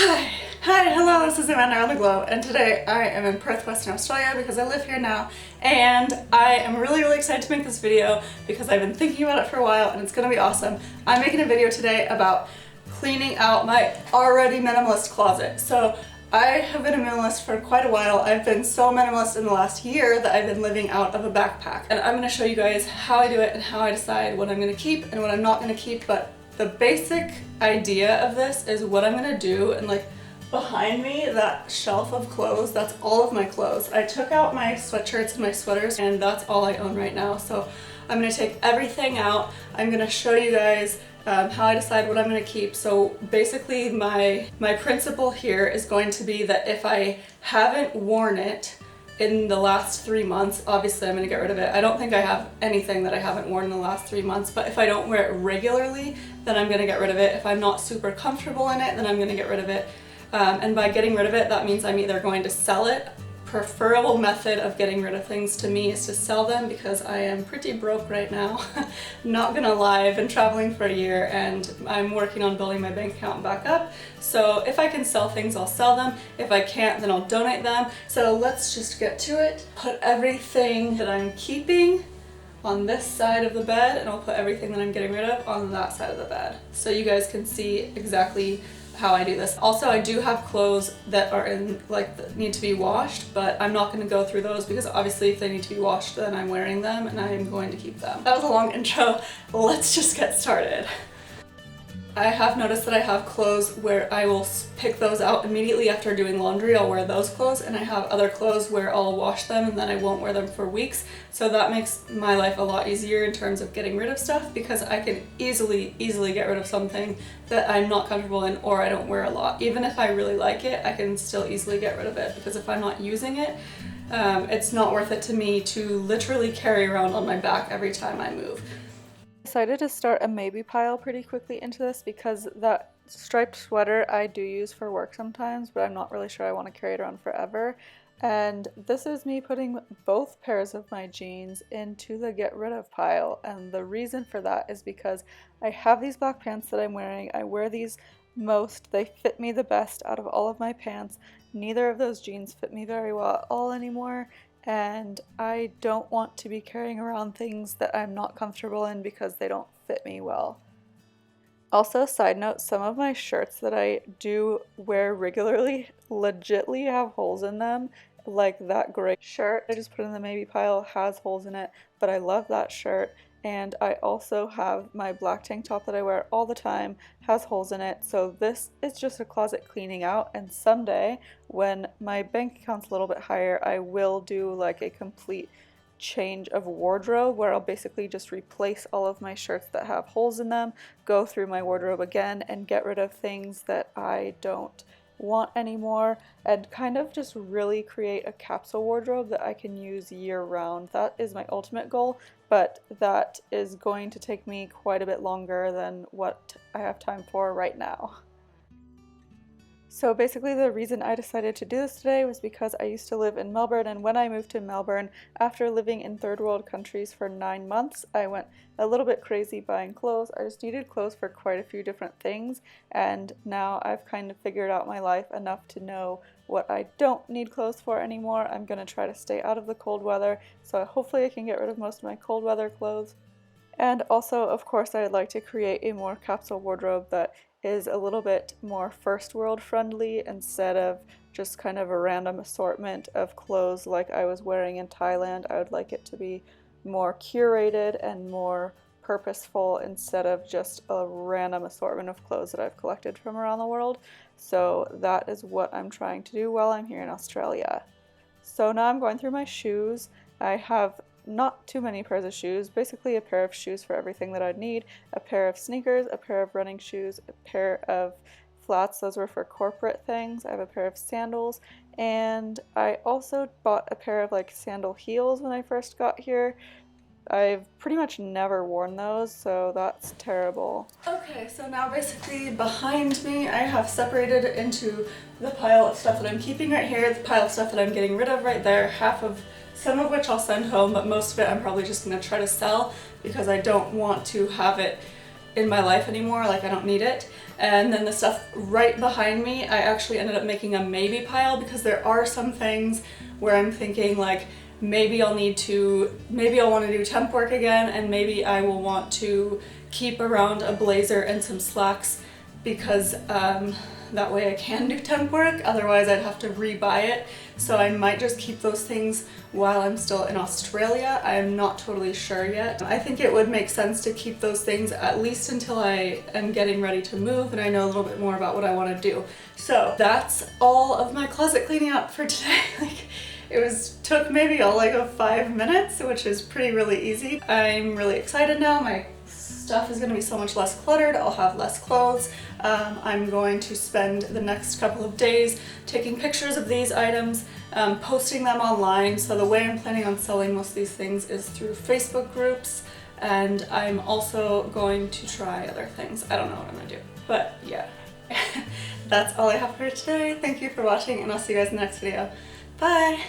Hi, hello, this is Amanda Around the Globe, and today I am in Perth, Western Australia because I live here now, and I am really excited to make this video because I've been thinking about it for a while and it's gonna be awesome. I'm making a video today about cleaning out my already minimalist closet. So I have been a minimalist for quite a while. I've been so minimalist in the last year that I've been living out of a backpack. And I'm gonna show you guys how I do it and how I decide what I'm gonna keep and what I'm not gonna keep, but the basic idea of this is what I'm gonna do. And like behind me, that shelf of clothes, that's all of my clothes. I took out my sweatshirts and my sweaters and that's all I own right now. So I'm gonna take everything out. I'm gonna show you guys how I decide what I'm gonna keep. So basically my principle here is going to be that if I haven't worn it in the last 3 months, obviously I'm gonna get rid of it. I don't think I have anything that I haven't worn in the last 3 months, but if I don't wear it regularly, then I'm gonna get rid of it. If I'm not super comfortable in it, then I'm gonna get rid of it. And by getting rid of it, that means I'm either going to sell it. Preferable method of getting rid of things to me is to sell them because I am pretty broke right now. Not gonna lie, I've been traveling for a year and I'm working on building my bank account back up. So if I can sell things, I'll sell them. If I can't, then I'll donate them. So let's just get to it. Put everything that I'm keeping on this side of the bed and I'll put everything that I'm getting rid of on that side of the bed. So you guys can see exactly how I do this. Also, I do have clothes that are in that need to be washed, but I'm not going to go through those because obviously if they need to be washed, then I'm wearing them and I'm going to keep them. That was a long intro. Let's just get started. I have noticed that I have clothes where I will pick those out immediately after doing laundry. I'll wear those clothes, and I have other clothes where I'll wash them and then I won't wear them for weeks. So that makes my life a lot easier in terms of getting rid of stuff because I can easily get rid of something that I'm not comfortable in or I don't wear a lot. Even if I really like it, I can still easily get rid of it because if I'm not using it, it's not worth it to me to literally carry around on my back every time I move. Decided to start a maybe pile pretty quickly into this because that striped sweater I do use for work sometimes, but I'm not really sure I want to carry it around forever. And this is me putting both pairs of my jeans into the get rid of pile, and the reason for that is because I have these black pants that I'm wearing. I wear these most, they fit me the best out of all of my pants. Neither of those jeans fit me very well at all anymore, and I don't want to be carrying around things that I'm not comfortable in because they don't fit me well. Also, side note, some of my shirts that I do wear regularly legitly have holes in them. Like that gray shirt I just put in the maybe pile has holes in it, but I love that shirt. And I also have my black tank top that I wear all the time, has holes in it. So this is just a closet cleaning out, and someday when my bank account's a little bit higher, I will do like a complete change of wardrobe where I'll basically just replace all of my shirts that have holes in them, go through my wardrobe again and get rid of things that I don't want anymore, and kind of just really create a capsule wardrobe that I can use year round. That is my ultimate goal, but that is going to take me quite a bit longer than what I have time for right now. So basically the reason I decided to do this today was because I used to live in Melbourne, and when I moved to Melbourne, after living in third world countries for 9 months, I went a little bit crazy buying clothes. I just needed clothes for quite a few different things, and now I've kind of figured out my life enough to know what I don't need clothes for anymore. I'm going to try to stay out of the cold weather, so hopefully I can get rid of most of my cold weather clothes. And also, of course, I'd like to create a more capsule wardrobe that is a little bit more first world friendly instead of just kind of a random assortment of clothes like I was wearing in Thailand. I would like it to be more curated and more purposeful instead of just a random assortment of clothes that I've collected from around the world. So that is what I'm trying to do while I'm here in Australia. So now I'm going through my shoes. I have not too many pairs of shoes, basically a pair of shoes for everything that I'd need, a pair of sneakers, a pair of running shoes, a pair of flats, those were for corporate things, I have a pair of sandals, and I also bought a pair of like sandal heels when I first got here. I've pretty much never worn those, so that's terrible. Okay, so now basically behind me I have separated into the pile of stuff that I'm keeping right here, the pile of stuff that I'm getting rid of right there, some of which I'll send home, but most of it I'm probably just going to try to sell because I don't want to have it in my life anymore, like I don't need it. And then the stuff right behind me, I actually ended up making a maybe pile because there are some things where I'm thinking like maybe I'll want to do temp work again, and maybe I will want to keep around a blazer and some slacks because that way I can do temp work, otherwise I'd have to re-buy it. So I might just keep those things while I'm still in Australia. I'm not totally sure yet. I think it would make sense to keep those things at least until I am getting ready to move and I know a little bit more about what I want to do. So that's all of my closet cleaning up for today. Took maybe all like 5 minutes, which is really easy. I'm really excited now. My stuff is going to be so much less cluttered. I'll have less clothes. I'm going to spend the next couple of days taking pictures of these items, posting them online. So the way I'm planning on selling most of these things is through Facebook groups, and I'm also going to try other things. I don't know what I'm going to do, but yeah. That's all I have for today. Thank you for watching, and I'll see you guys in the next video. Bye!